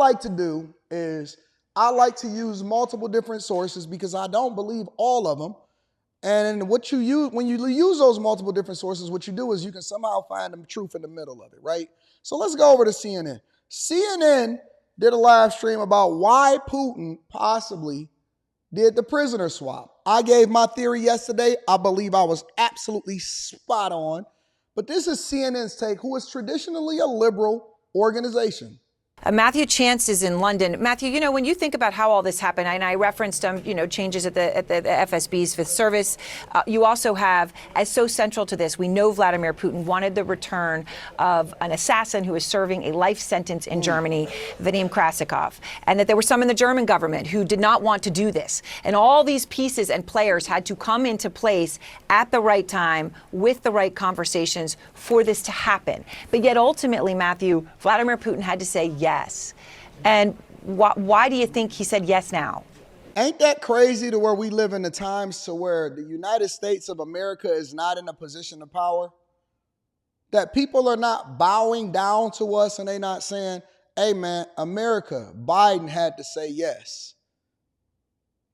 like to do is I like to use multiple different sources because I don't believe all of them. And what you use, when you use those multiple different sources, what you do is you can somehow find the truth in the middle of it, right? So let's go over to CNN. CNN did a live stream about why Putin possibly did the prisoner swap. I gave my theory yesterday. I believe I was absolutely spot on. But this is CNN's take, who is traditionally a liberal organization. Matthew Chance is in London. Matthew, you know, when you think about how all this happened, and I referenced, changes at the FSB's Fifth Service, you also have, as so central to this, we know Vladimir Putin wanted the return of an assassin who is serving a life sentence in Germany, Vadim Krasikov, and that there were some in the German government who did not want to do this. And all these pieces and players had to come into place at the right time with the right conversations for this to happen. But yet ultimately, Matthew, Vladimir Putin had to say yes. And why do you think he said yes now? Ain't that crazy to where we live in the times to where the United States of America is not in a position of power? That people are not bowing down to us and they not saying, hey man, America, Biden had to say yes.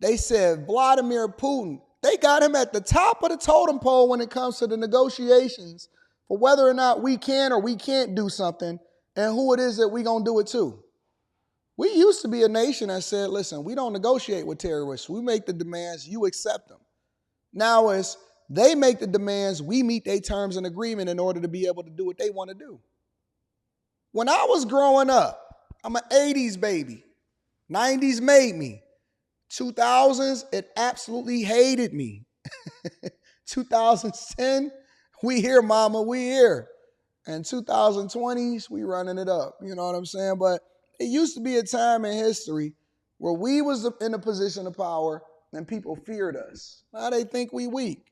They said Vladimir Putin, they got him at the top of the totem pole when it comes to the negotiations for whether or not we can or we can't do something and who it is that we gonna do it to. We used to be a nation that said, listen, we don't negotiate with terrorists. We make the demands, you accept them. Now it's they make the demands, we meet their terms and agreement in order to be able to do what they want to do. When I was growing up, I'm an 80s baby. 90s made me. 2000s, it absolutely hated me. 2010, we here, mama, we here. And 2020s, we running it up. You know what I'm saying? But it used to be a time in history where we was in a position of power and people feared us. Now they think we weak.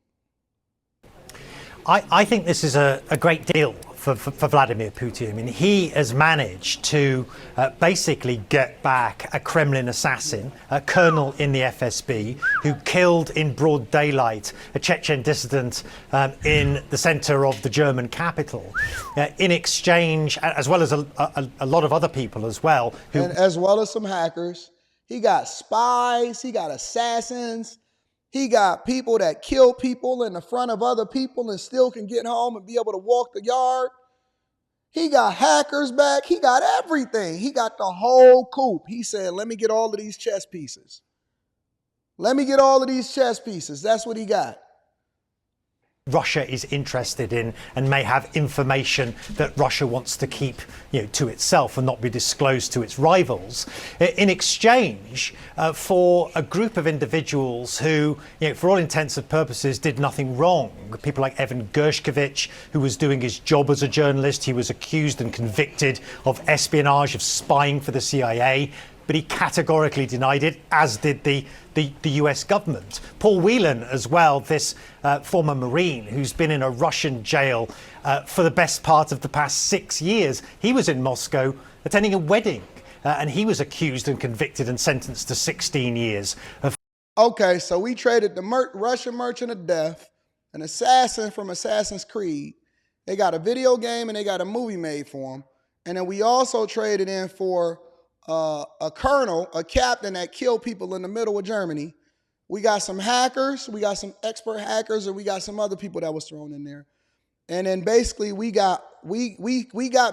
I think this is a great deal for Vladimir Putin. I mean, he has managed to basically get back a Kremlin assassin, a colonel in the FSB, who killed in broad daylight a Chechen dissident in the center of the German capital, in exchange, as well as a lot of other people as well. And as well as some hackers. He got spies, he got assassins. He got people that kill people in the front of other people and still can get home and be able to walk the yard. He got hackers back. He got everything. He got the whole coop. He said, let me get all of these chess pieces. Let me get all of these chess pieces. That's what he got. Russia is interested in and may have information that Russia wants to keep, to itself and not be disclosed to its rivals, in exchange for a group of individuals who, for all intents and purposes, did nothing wrong. People like Evan Gershkovich, who was doing his job as a journalist. He was accused and convicted of espionage, of spying for the CIA. But he categorically denied it, as did the US government. Paul Whelan as well, this former Marine who's been in a Russian jail for the best part of the past 6 years. He was in Moscow attending a wedding and he was accused and convicted and sentenced to 16 years. Okay, so we traded the Russian merchant of death, an assassin from Assassin's Creed. They got a video game and they got a movie made for him. And then we also traded in for a colonel, a captain that killed people in the middle of Germany. We got some hackers, we got some expert hackers, and we got some other people that was thrown in there. And then basically we got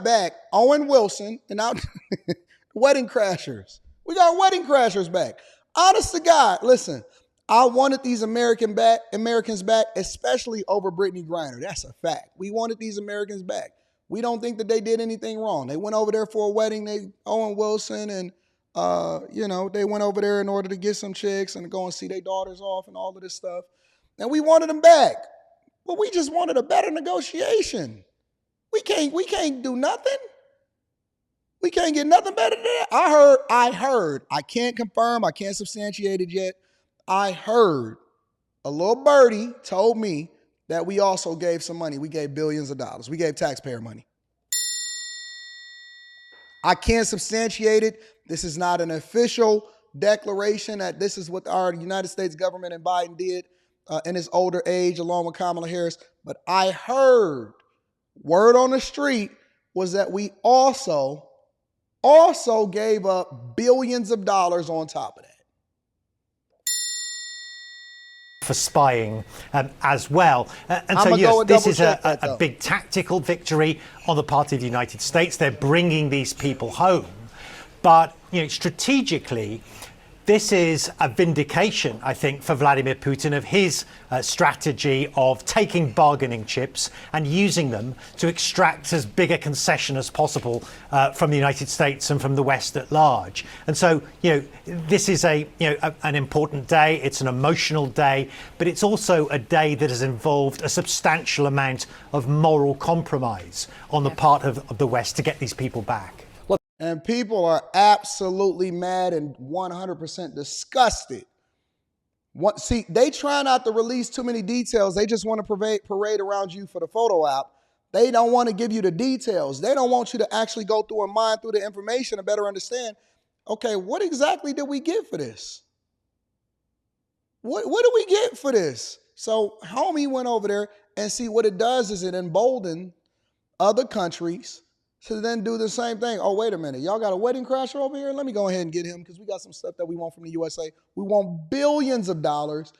back Owen Wilson and out Wedding Crashers. We got Wedding Crashers back. Honest to God, listen, I wanted these Americans back, especially over Brittany Griner. That's a fact. We wanted these Americans back. We don't think that they did anything wrong. They went over there for a wedding. Owen Wilson and, they went over there in order to get some chicks and go and see their daughters off and all of this stuff. And we wanted them back. But we just wanted a better negotiation. We can't do nothing. We can't get nothing better than that. I heard. I can't confirm. I can't substantiate it yet. I heard a little birdie told me that we also gave some money. We gave billions of dollars. We gave taxpayer money. I can't substantiate it. This is not an official declaration that this is what our United States government and Biden did in his older age along with Kamala Harris. But I heard, word on the street was that we also also gave up billions of dollars on top of that. For spying as well. And so, I'ma yes, go and this is double check that, a though. big tactical victory on the part of the United States. They're bringing these people home. But, strategically, this is a vindication, I think, for Vladimir Putin of his strategy of taking bargaining chips and using them to extract as big a concession as possible from the United States and from the West at large. And so, this is an important day. It's an emotional day, but it's also a day that has involved a substantial amount of moral compromise on the part of the West to get these people back. And people are absolutely mad and 100% disgusted. See, they try not to release too many details. They just want to parade around you for the photo op. They don't want to give you the details. They don't want you to actually go through and mine through the information and better understand, okay, what exactly did we get for this? What do we get for this? So homie went over there, and see what it does is it emboldened other countries to then do the same thing. Oh, wait a minute. Y'all got a wedding crasher over here? Let me go ahead and get him because we got some stuff that we want from the USA. We want billions of dollars,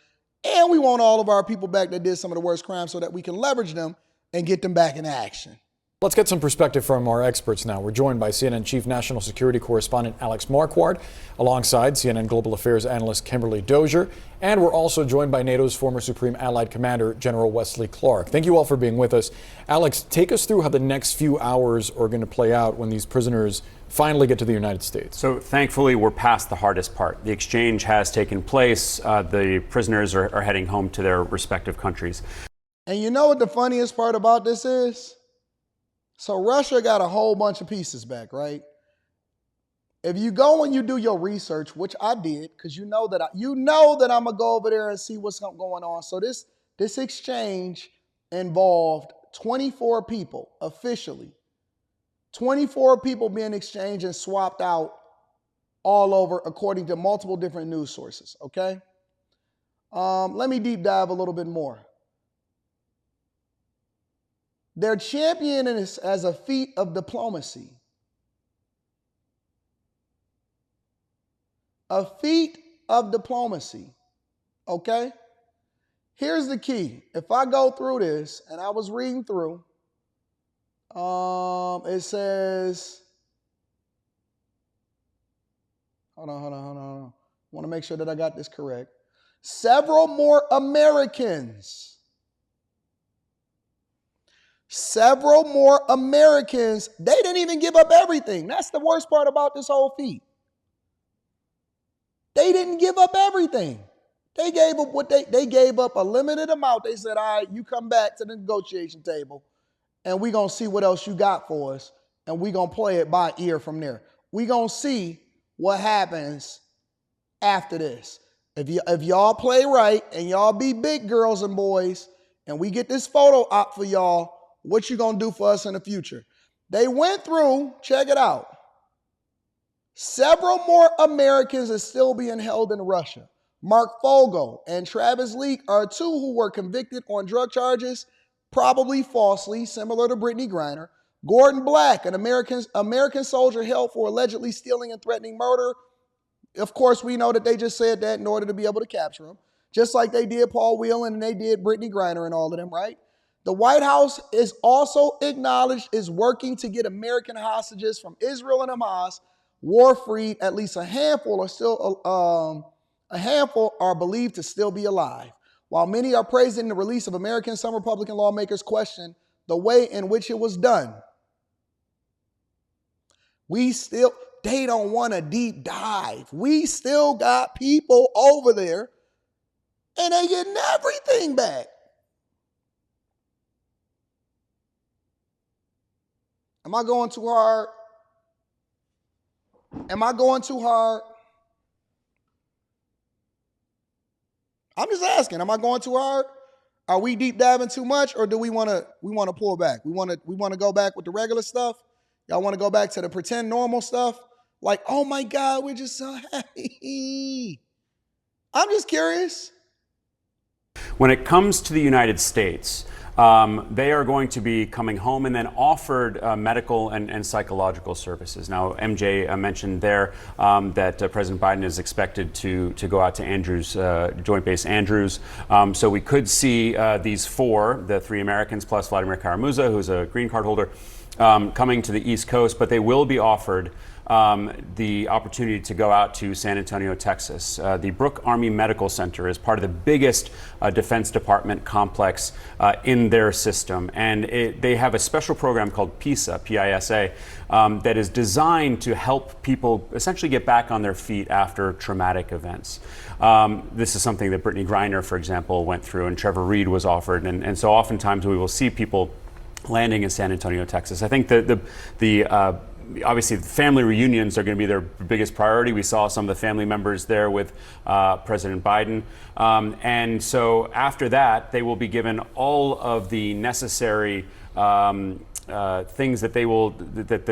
and we want all of our people back that did some of the worst crimes so that we can leverage them and get them back in action. Let's get some perspective from our experts now. We're joined by CNN Chief National Security Correspondent Alex Marquardt, alongside CNN Global Affairs Analyst Kimberly Dozier, and we're also joined by NATO's former Supreme Allied Commander, General Wesley Clark. Thank you all for being with us. Alex, take us through how the next few hours are going to play out when these prisoners finally get to the United States. So thankfully, we're past the hardest part. The exchange has taken place. The prisoners are heading home to their respective countries. And you know what the funniest part about this is? So Russia got a whole bunch of pieces back, right? If you go and you do your research, which I did, because you know that I'm gonna go over there and see what's going on. So this exchange involved 24 people officially, 24 people being exchanged and swapped out all over, according to multiple different news sources. Okay, let me deep dive a little bit more. They're championing this as a feat of diplomacy. A feat of diplomacy, okay? Here's the key. If I go through this, and I was reading through, it says, hold on. I want to make sure that I got this correct. Several more Americans, they didn't even give up everything. That's the worst part about this whole feat. They didn't give up everything. They gave up they gave up a limited amount. They said, all right, you come back to the negotiation table and we're going to see what else you got for us. And we're going to play it by ear from there. We're going to see what happens after this. If y'all play right and y'all be big girls and boys and we get this photo op for y'all, what you going to do for us in the future? They went through, check it out. Several more Americans are still being held in Russia. Mark Fogel and Travis Leak are two who were convicted on drug charges, probably falsely, similar to Brittany Griner. Gordon Black, an American soldier held for allegedly stealing and threatening murder. Of course, we know that they just said that in order to be able to capture him, just like they did Paul Whelan and they did Brittany Griner and all of them, right? The White House is also acknowledged is working to get American hostages from Israel and Hamas war-free. At least a handful are believed to still be alive. While many are praising the release of Americans, some Republican lawmakers question the way in which it was done. They don't want a deep dive. We still got people over there and they getting everything back. Am I going too hard? Am I going too hard? I'm just asking, am I going too hard? Are we deep diving too much, or do we want to pull back? We want to go back with the regular stuff? Y'all want to go back to the pretend normal stuff? Like, oh my God, we're just so happy. I'm just curious. When it comes to the United States, they are going to be coming home and then offered medical and psychological services. Now, MJ mentioned there that President Biden is expected to go out to Andrews, Joint Base Andrews. So we could see these four, the three Americans plus Vladimir Kara-Murza, who's a green card holder, coming to the East Coast, but they will be offered the opportunity to go out to San Antonio, Texas. The Brooke Army Medical Center is part of the biggest Defense Department complex in their system. And they have a special program called PISA, P-I-S-A, that is designed to help people essentially get back on their feet after traumatic events. This is something that Brittany Griner, for example, went through, and Trevor Reed was offered. And so oftentimes we will see people landing in San Antonio, Texas. I think obviously, the family reunions are going to be their biggest priority. We saw some of the family members there with President Biden. And so after that, they will be given all of the necessary things that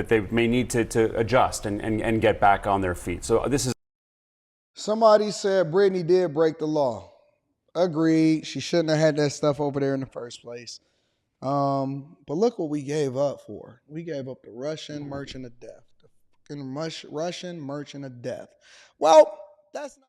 they may need to adjust and get back on their feet. So this is. Somebody said Brittany did break the law. Agreed. She shouldn't have had that stuff over there in the first place. But look what we gave up for. We gave up the Russian merchant of death. The fucking Russian merchant of death. Well, that's not.